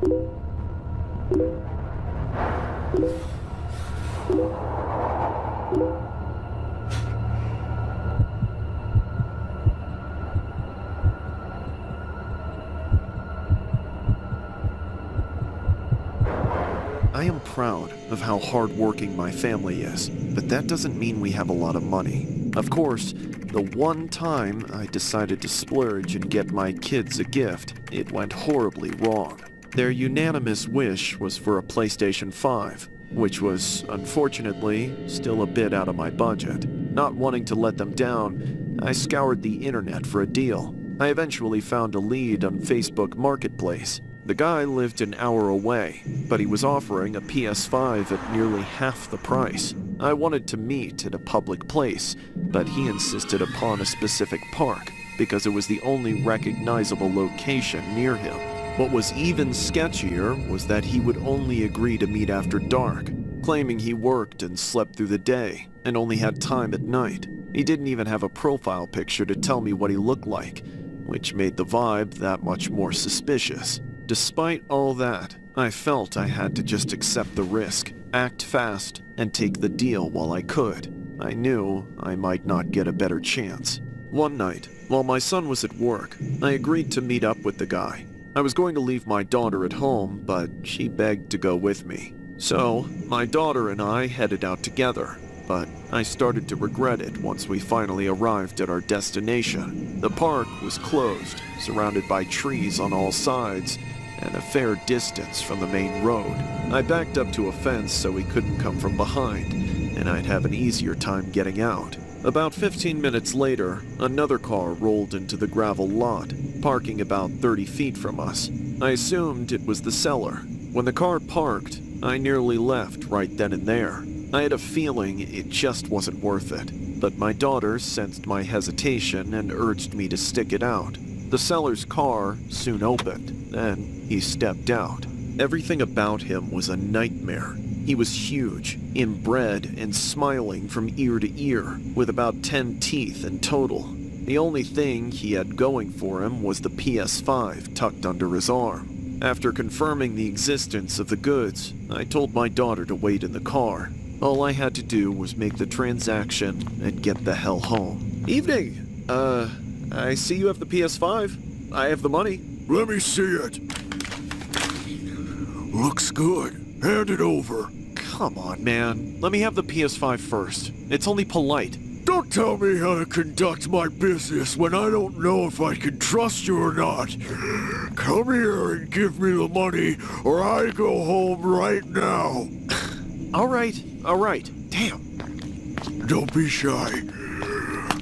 I am proud of how hardworking my family is, but that doesn't mean we have a lot of money. Of course, the one time I decided to splurge and get my kids a gift, it went horribly wrong. Their unanimous wish was for a PlayStation 5, which was, unfortunately, still a bit out of my budget. Not wanting to let them down, I scoured the internet for a deal. I eventually found a lead on Facebook Marketplace. The guy lived an hour away, but he was offering a PS5 at nearly half the price. I wanted to meet at a public place, but he insisted upon a specific park because it was the only recognizable location near him. What was even sketchier was that he would only agree to meet after dark, claiming he worked and slept through the day and only had time at night. He didn't even have a profile picture to tell me what he looked like, which made the vibe that much more suspicious. Despite all that, I felt I had to just accept the risk, act fast, and take the deal while I could. I knew I might not get a better chance. One night, while my son was at work, I agreed to meet up with the guy. I was going to leave my daughter at home, but she begged to go with me. So, my daughter and I headed out together, but I started to regret it once we finally arrived at our destination. The park was closed, surrounded by trees on all sides, and a fair distance from the main road. I backed up to a fence so he couldn't come from behind, and I'd have an easier time getting out. About 15 minutes later, another car rolled into the gravel lot, parking about 30 feet from us. I assumed it was the seller. When the car parked, I nearly left right then and there. I had a feeling it just wasn't worth it, but my daughter sensed my hesitation and urged me to stick it out. The seller's car soon opened, then he stepped out. Everything about him was a nightmare. He was huge, inbred, and smiling from ear to ear, with about 10 teeth in total. The only thing he had going for him was the PS5 tucked under his arm. After confirming the existence of the goods, I told my daughter to wait in the car. All I had to do was make the transaction and get the hell home. Evening! I see you have the PS5. I have the money. Let me see it. Looks good. Hand it over. Come on, man. Let me have the PS5 first. It's only polite. Don't tell me how to conduct my business when I don't know if I can trust you or not. Come here and give me the money, or I go home right now. All right. Damn. Don't be shy.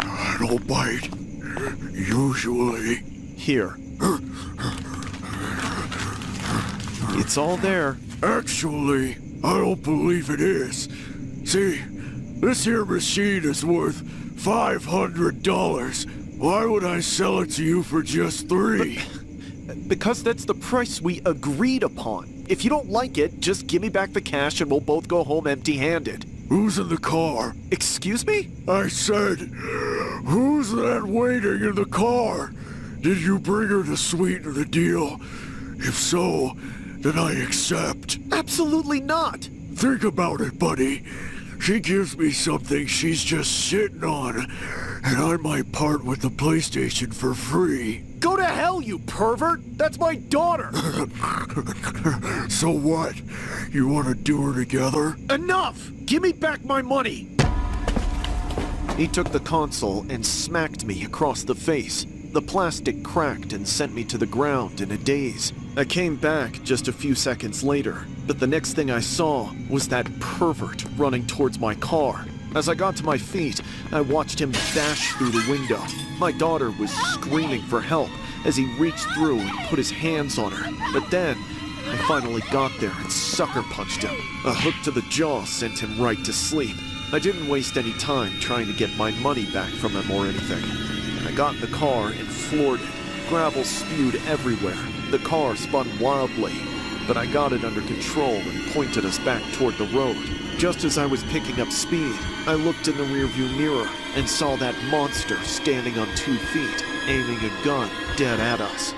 I don't bite. Usually. Here. It's all there. Actually, I don't believe it is. See, this here machine is worth $500. Why would I sell it to you for just $3? Because that's the price we agreed upon. If you don't like it, just give me back the cash and we'll both go home empty-handed. Who's in the car? Excuse me? I said, who's that waiting in the car? Did you bring her to sweeten the deal? If so, then I accept. Absolutely not. Think about it, buddy. She gives me something she's just sitting on, and I might part with the PlayStation for free. Go to hell, you pervert! That's my daughter! So what? You want to do her together? Enough! Give me back my money! He took the console and smacked me across the face. The plastic cracked and sent me to the ground in a daze. I came back just a few seconds later, but the next thing I saw was that pervert running towards my car. As I got to my feet, I watched him dash through the window. My daughter was screaming for help as he reached through and put his hands on her. But then, I finally got there and sucker punched him. A hook to the jaw sent him right to sleep. I didn't waste any time trying to get my money back from him or anything. I got in the car and floored it. Gravel spewed everywhere. The car spun wildly, but I got it under control and pointed us back toward the road. Just as I was picking up speed, I looked in the rearview mirror and saw that monster standing on 2 feet, aiming a gun dead at us.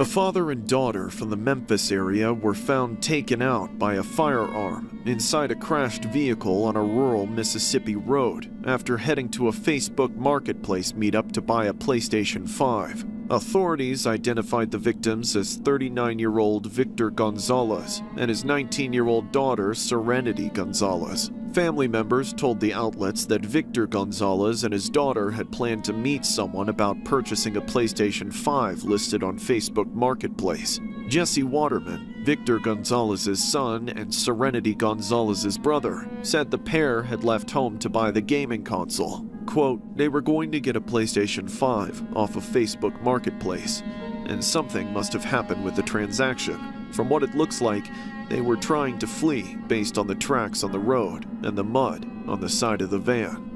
A father and daughter from the Memphis area were found taken out by a firearm inside a crashed vehicle on a rural Mississippi road after heading to a Facebook Marketplace meetup to buy a PlayStation 5. Authorities identified the victims as 39-year-old Victor Gonzalez and his 19-year-old daughter Serenity Gonzalez. Family members told the outlets that Victor Gonzalez and his daughter had planned to meet someone about purchasing a PlayStation 5 listed on Facebook Marketplace. Jesse Waterman, Victor Gonzalez's son and Serenity Gonzalez's brother, said the pair had left home to buy the gaming console. Quote, "They were going to get a PlayStation 5 off of Facebook Marketplace, and something must have happened with the transaction. From what it looks like, they were trying to flee based on the tracks on the road and the mud on the side of the van."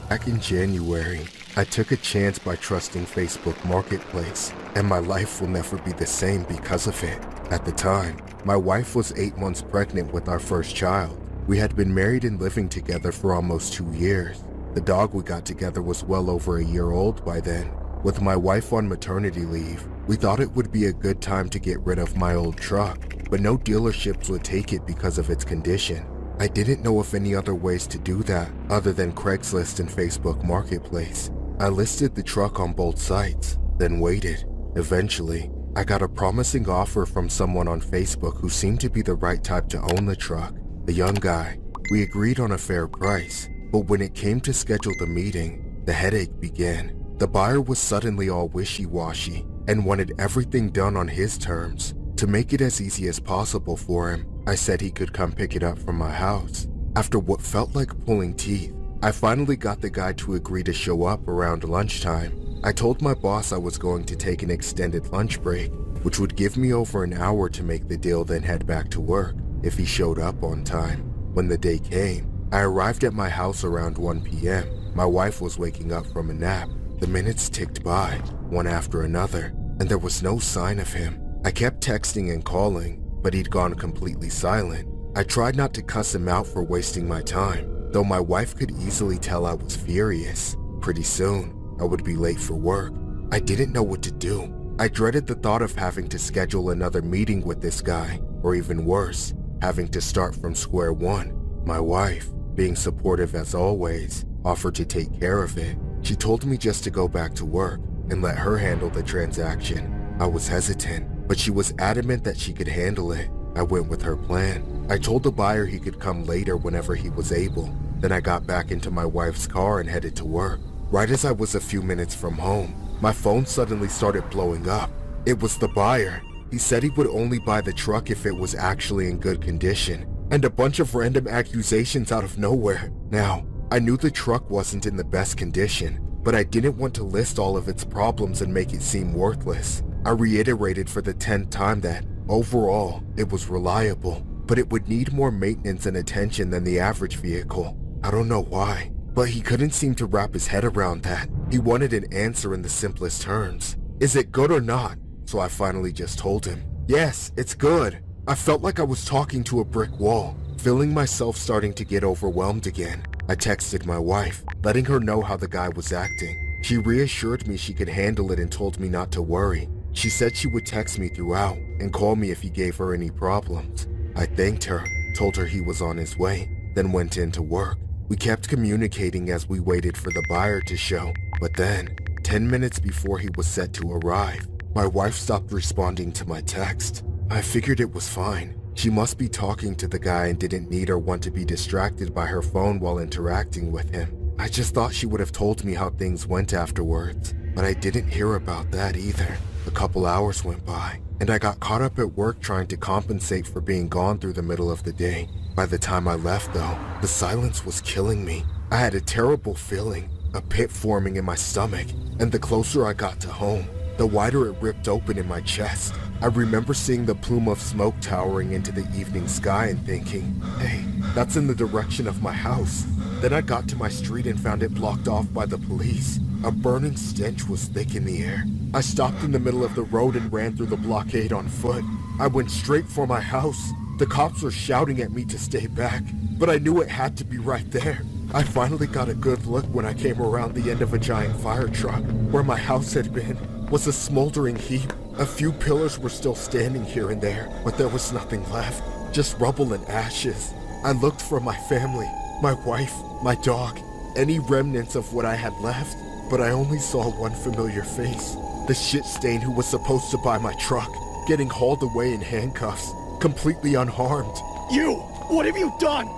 Back in January, I took a chance by trusting Facebook Marketplace, and my life will never be the same because of it. At the time, my wife was 8 months pregnant with our first child. We had been married and living together for almost 2 years. The dog we got together was well over a year old by then. With my wife on maternity leave, we thought it would be a good time to get rid of my old truck, but no dealerships would take it because of its condition. I didn't know of any other ways to do that other than Craigslist and Facebook Marketplace. I listed the truck on both sites, then waited. Eventually, I got a promising offer from someone on Facebook who seemed to be the right type to own the truck. The young guy. We agreed on a fair price, but when it came to schedule the meeting, the headache began. The buyer was suddenly all wishy-washy and wanted everything done on his terms. To make it as easy as possible for him, I said he could come pick it up from my house. After what felt like pulling teeth, I finally got the guy to agree to show up around lunchtime. I told my boss I was going to take an extended lunch break, which would give me over an hour to make the deal, then head back to work if he showed up on time. When the day came, I arrived at my house around 1 p.m. My wife was waking up from a nap. The minutes ticked by, one after another, and there was no sign of him. I kept texting and calling, but he'd gone completely silent. I tried not to cuss him out for wasting my time, though my wife could easily tell I was furious. Pretty soon, I would be late for work. I didn't know what to do. I dreaded the thought of having to schedule another meeting with this guy, or even worse, having to start from square one. My wife, being supportive as always, offered to take care of it. She told me just to go back to work and let her handle the transaction. I was hesitant, but she was adamant that she could handle it. I went with her plan. I told the buyer he could come later whenever he was able. Then I got back into my wife's car and headed to work. Right as I was a few minutes from home, my phone suddenly started blowing up. It was the buyer. He said he would only buy the truck if it was actually in good condition, and a bunch of random accusations out of nowhere. Now, I knew the truck wasn't in the best condition, but I didn't want to list all of its problems and make it seem worthless. I reiterated for the 10th time that, overall, it was reliable, but it would need more maintenance and attention than the average vehicle. I don't know why, but he couldn't seem to wrap his head around that. He wanted an answer in the simplest terms. Is it good or not? So I finally just told him, yes, it's good. I felt like I was talking to a brick wall, feeling myself starting to get overwhelmed again. I texted my wife, letting her know how the guy was acting. She reassured me she could handle it and told me not to worry. She said she would text me throughout and call me if he gave her any problems. I thanked her, told her he was on his way, then went in to work. We kept communicating as we waited for the buyer to show, but then, 10 minutes before he was set to arrive, my wife stopped responding to my text. I figured it was fine. She must be talking to the guy and didn't need or want to be distracted by her phone while interacting with him. I just thought she would have told me how things went afterwards, but I didn't hear about that either. A couple hours went by, and I got caught up at work trying to compensate for being gone through the middle of the day. By the time I left though, the silence was killing me. I had a terrible feeling, a pit forming in my stomach, and the closer I got to home, the wider it ripped open in my chest. I remember seeing the plume of smoke towering into the evening sky and thinking, hey, that's in the direction of my house. Then I got to my street and found it blocked off by the police. A burning stench was thick in the air. I stopped in the middle of the road and ran through the blockade on foot. I went straight for my house. The cops were shouting at me to stay back, but I knew it had to be right there. I finally got a good look when I came around the end of a giant fire truck. Where my house had been was a smoldering heap. A few pillars were still standing here and there, but there was nothing left, just rubble and ashes. I looked for my family, my wife, my dog, any remnants of what I had left, but I only saw one familiar face. The shit stain who was supposed to buy my truck, getting hauled away in handcuffs, completely unharmed. You! What have you done?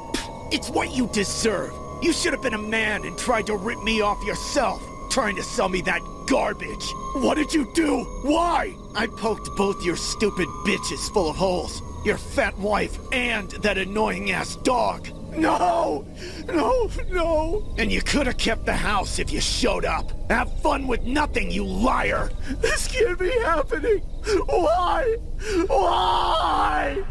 It's what you deserve. You should have been a man and tried to rip me off yourself, trying to sell me that garbage. What did you do? Why? I poked both your stupid bitches full of holes, your fat wife, and that annoying-ass dog. No! No, no! And you could have kept the house if you showed up. Have fun with nothing, you liar! This can't be happening! Why? Why?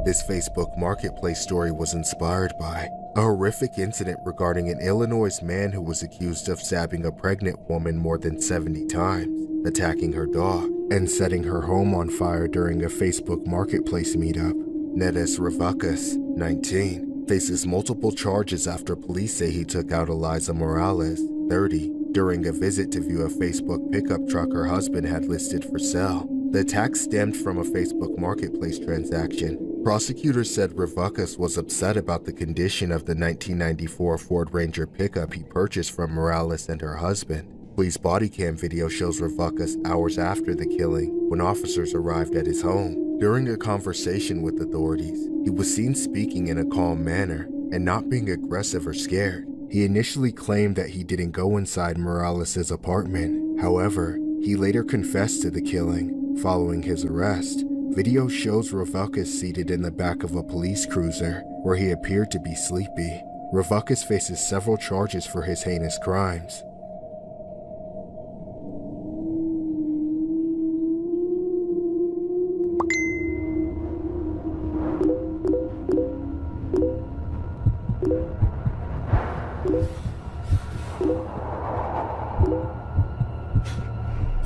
This Facebook Marketplace story was inspired by a horrific incident regarding an Illinois man who was accused of stabbing a pregnant woman more than 70 times, attacking her dog, and setting her home on fire during a Facebook Marketplace meetup. Nedes Revucas, 19, faces multiple charges after police say he took out Eliza Morales, 30, during a visit to view a Facebook pickup truck her husband had listed for sale. The attack stemmed from a Facebook Marketplace transaction. Prosecutors said Revucas was upset about the condition of the 1994 Ford Ranger pickup he purchased from Morales and her husband. Police body cam video shows Revucas hours after the killing when officers arrived at his home. During a conversation with authorities, he was seen speaking in a calm manner and not being aggressive or scared. He initially claimed that he didn't go inside Morales' apartment. However, he later confessed to the killing. Following his arrest, video shows Revucas seated in the back of a police cruiser where he appeared to be sleepy. Revucas faces several charges for his heinous crimes.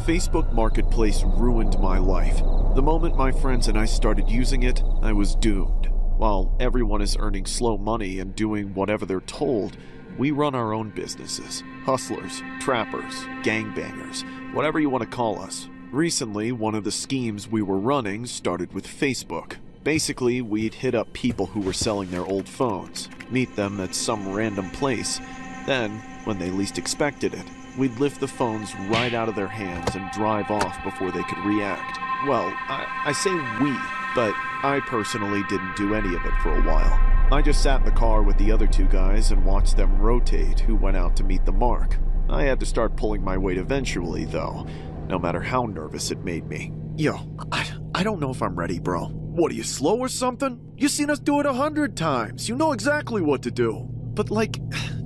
Facebook Marketplace ruined my life. The moment my friends and I started using it, I was doomed. While everyone is earning slow money and doing whatever they're told, we run our own businesses. Hustlers, trappers, gangbangers, whatever you want to call us. Recently, one of the schemes we were running started with Facebook. Basically, we'd hit up people who were selling their old phones, meet them at some random place, then, when they least expected it, we'd lift the phones right out of their hands and drive off before they could react. Well, I say we, but I personally didn't do any of it for a while. I just sat in the car with the other two guys and watched them rotate who went out to meet the mark. I had to start pulling my weight eventually, though, no matter how nervous it made me. Yo, I don't know if I'm ready, bro. What, are you slow or something? You seen us do it 100 times. You know exactly what to do. But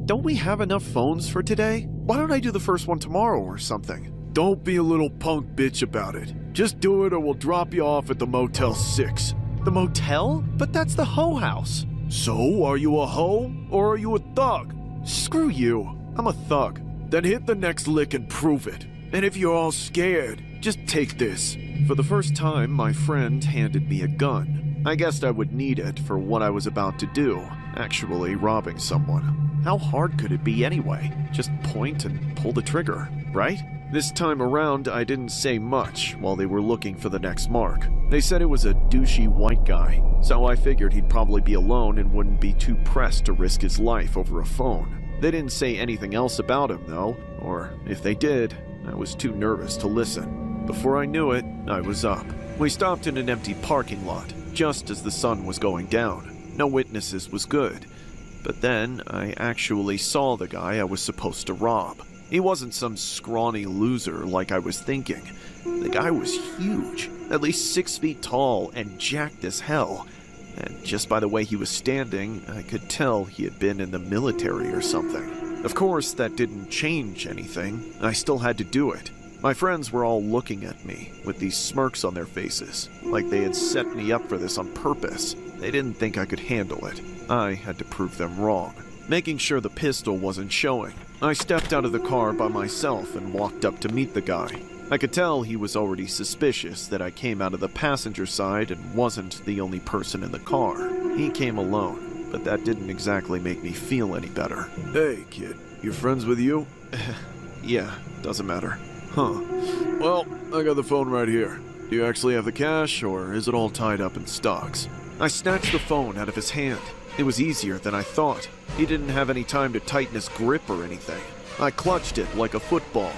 don't we have enough phones for today? Why don't I do the first one tomorrow or something? Don't be a little punk bitch about it. Just do it or we'll drop you off at the Motel 6. The motel? But that's the hoe house. So, are you a hoe or are you a thug? Screw you. I'm a thug. Then hit the next lick and prove it. And if you're all scared, just take this. For the first time, my friend handed me a gun. I guessed I would need it for what I was about to do, actually robbing someone. How hard could it be anyway? Just point and pull the trigger, right? This time around, I didn't say much while they were looking for the next mark. They said it was a douchey white guy, so I figured he'd probably be alone and wouldn't be too pressed to risk his life over a phone. They didn't say anything else about him, though, or if they did, I was too nervous to listen. Before I knew it, I was up. We stopped in an empty parking lot, just as the sun was going down. No witnesses was good. But then, I actually saw the guy I was supposed to rob. He wasn't some scrawny loser like I was thinking. The guy was huge, at least 6 feet tall and jacked as hell. And just by the way he was standing, I could tell he had been in the military or something. Of course, that didn't change anything. I still had to do it. My friends were all looking at me, with these smirks on their faces, like they had set me up for this on purpose. They didn't think I could handle it. I had to prove them wrong. Making sure the pistol wasn't showing, I stepped out of the car by myself and walked up to meet the guy. I could tell he was already suspicious that I came out of the passenger side and wasn't the only person in the car. He came alone, but that didn't exactly make me feel any better. Hey, kid, your friends with you? Yeah, doesn't matter. Huh. Well, I got the phone right here. Do you actually have the cash, or is it all tied up in stocks? I snatched the phone out of his hand. It was easier than I thought. He didn't have any time to tighten his grip or anything. I clutched it like a football.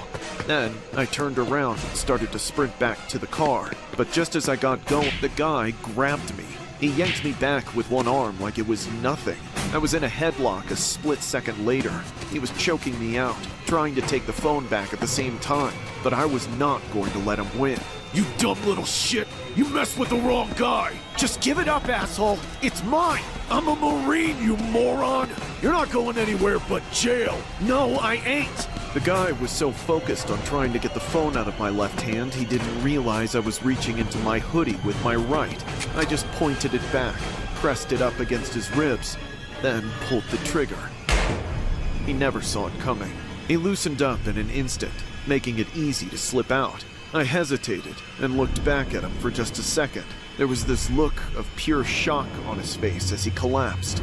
Then, I turned around and started to sprint back to the car. But just as I got going, the guy grabbed me. He yanked me back with one arm like it was nothing. I was in a headlock a split second later. He was choking me out, trying to take the phone back at the same time. But I was not going to let him win. You dumb little shit! You messed with the wrong guy! Just give it up, asshole! It's mine! I'm a Marine, you moron! You're not going anywhere but jail! No, I ain't! The guy was so focused on trying to get the phone out of my left hand, he didn't realize I was reaching into my hoodie with my right. I just pointed it back, pressed it up against his ribs, then pulled the trigger. He never saw it coming. He loosened up in an instant, making it easy to slip out. I hesitated and looked back at him for just a second. There was this look of pure shock on his face as he collapsed.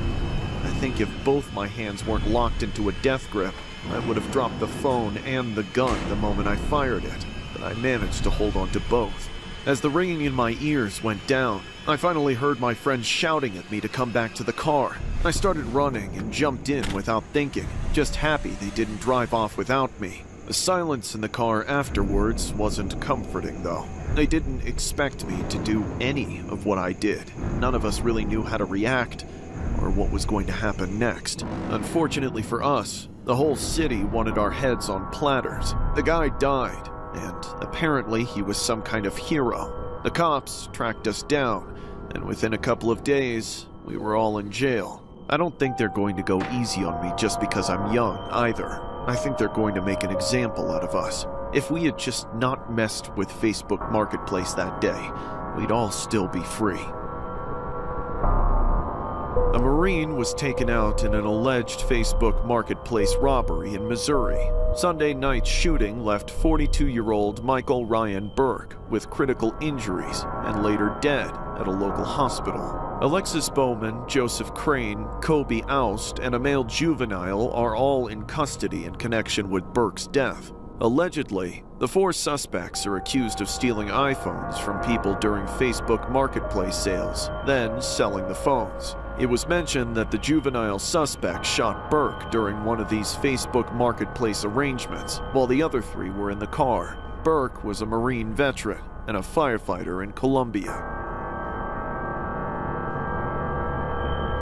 I think if both my hands weren't locked into a death grip, I would have dropped the phone and the gun the moment I fired it, but I managed to hold on to both. As the ringing in my ears went down, I finally heard my friends shouting at me to come back to the car. I started running and jumped in without thinking, just happy they didn't drive off without me. The silence in the car afterwards wasn't comforting, though. They didn't expect me to do any of what I did. None of us really knew how to react or what was going to happen next. Unfortunately for us, the whole city wanted our heads on platters. The guy died, and apparently he was some kind of hero. The cops tracked us down, and within a couple of days, we were all in jail. I don't think they're going to go easy on me just because I'm young, either. I think they're going to make an example out of us. If we had just not messed with Facebook Marketplace that day, we'd all still be free. A Marine was taken out in an alleged Facebook Marketplace robbery in Missouri. Sunday night's shooting left 42-year-old Michael Ryan Burke with critical injuries and later dead at a local hospital. Alexis Bowman, Joseph Crane, Kobe Oust, and a male juvenile are all in custody in connection with Burke's death. Allegedly, the 4 suspects are accused of stealing iPhones from people during Facebook Marketplace sales, then selling the phones. It was mentioned that the juvenile suspect shot Burke during one of these Facebook Marketplace arrangements, while the other 3 were in the car. Burke was a Marine veteran and a firefighter in Colombia.